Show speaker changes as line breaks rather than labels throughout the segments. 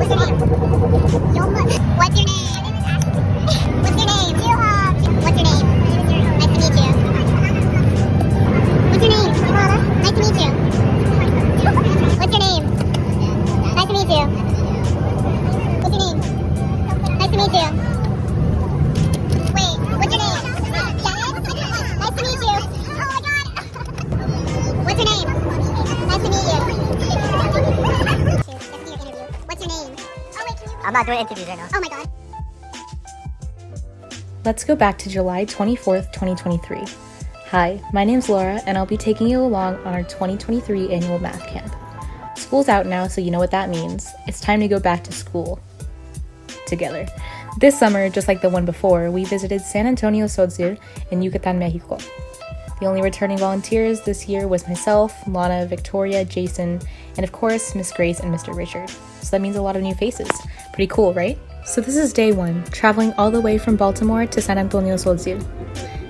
What's your name? What's your name? What's your name? Nice to meet you. What's your name? Nice to meet you. What's your name? Nice to meet you. What's your name? Nice to meet you. Wait, what's your name? Dennis? Nice to meet you. Oh my god. What's your name? Nice to meet you. What's your name? Oh wait, can you? I'm not doing interviews right now. Oh my god.
Let's go back to July 24th, 2023. Hi, my name's Laura, and I'll be taking you along on our 2023 annual math camp. School's out now, so you know what that means. It's time to go back to school. Together. This summer, just like the one before, we visited San Antonio Tzotsil in Yucatan, Mexico. The only returning volunteers this year was myself, Lana, Victoria, Jason, and of course, Miss Grace and Mr. Richard. So that means a lot of new faces. Pretty cool, right? So this is day one, traveling all the way from Baltimore to San Antonio Tzotsil.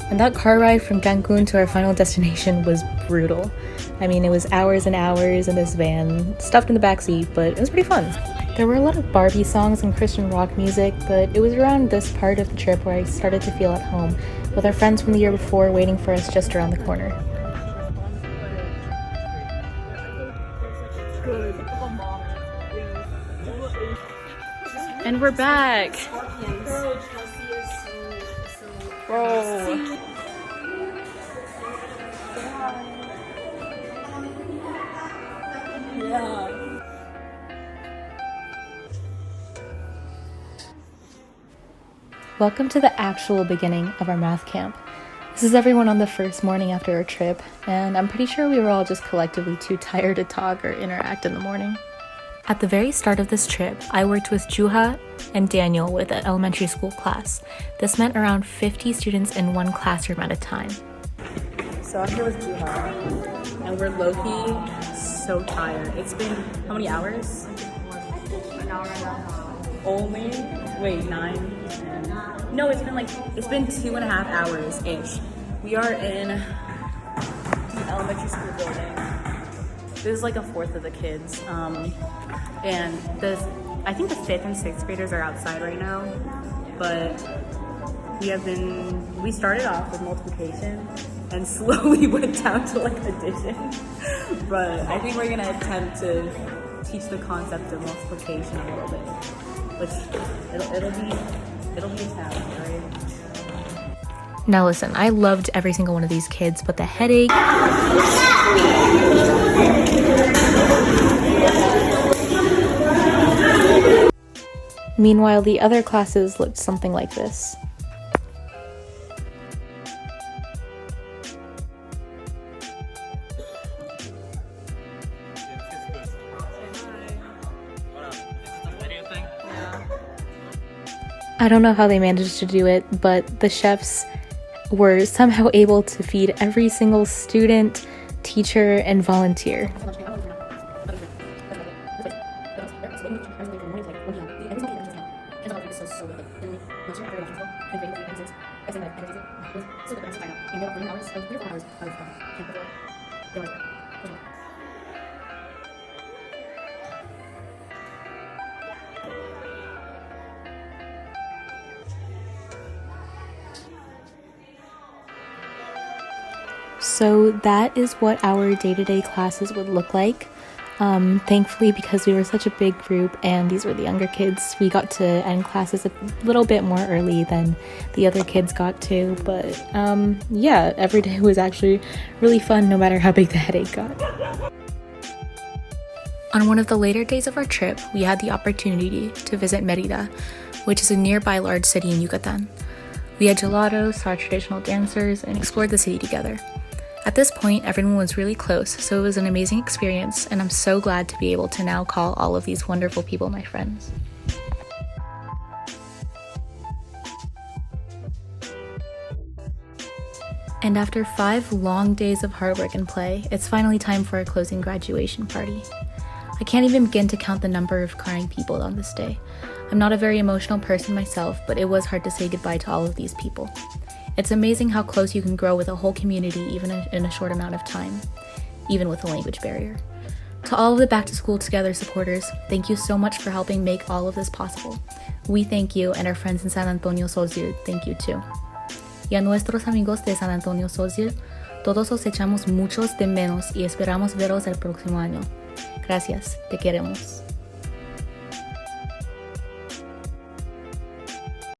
And that car ride from Cancun to our final destination was brutal. I mean, it was hours and hours in this van, stuffed in the backseat, but it was pretty fun. There were a lot of Barbie songs and Christian rock music, but it was around this part of the trip where I started to feel at home, with our friends from the year before waiting for us just around the corner.
And we're back. Whoa.
Welcome to the actual beginning of our math camp. This is everyone on the first morning after our trip, and I'm pretty sure we were all just collectively too tired to talk or interact in the morning. At the very start of this trip, I worked with Juha and Daniel with an elementary school class. This meant around 50 students in one classroom at a time.
So I'm here with Juha, and we're low-key so tired. It's been how many hours? An hour and a half. Only? Wait, 9? No, it's been 2.5 hours-ish. We are in the elementary school building. This is like a fourth of the kids. And I think the 5th and 6th graders are outside right now, but we started off with multiplication and slowly went down to addition. But I think we're gonna attempt to teach the concept of multiplication a little bit, which it'll be a challenge, right?
Now listen, I loved every single one of these kids, but the headache... Meanwhile, the other classes looked something like this. I don't know how they managed to do it, but the chefs were somehow able to feed every single student, teacher, and volunteer. So that is what our day-to-day classes would look like. Thankfully, because we were such a big group and these were the younger kids, we got to end classes a little bit more early than the other kids got to. But yeah, every day was actually really fun, no matter how big the headache got. On one of the later days of our trip, we had the opportunity to visit Mérida, which is a nearby large city in Yucatan. We had gelato, saw traditional dancers, and explored the city together. At this point, everyone was really close, so it was an amazing experience, and I'm so glad to be able to now call all of these wonderful people my friends. And after 5 long days of hard work and play, it's finally time for our closing graduation party. I can't even begin to count the number of crying people on this day. I'm not a very emotional person myself, but it was hard to say goodbye to all of these people. It's amazing how close you can grow with a whole community even in a short amount of time, even with a language barrier. To all of the Back to School Together supporters, thank you so much for helping make all of this possible. We thank you, and our friends in San Antonio Social, thank you too. Y a nuestros amigos de San Antonio Social, todos os echamos muchos de menos y esperamos veros el próximo año. Gracias, te queremos.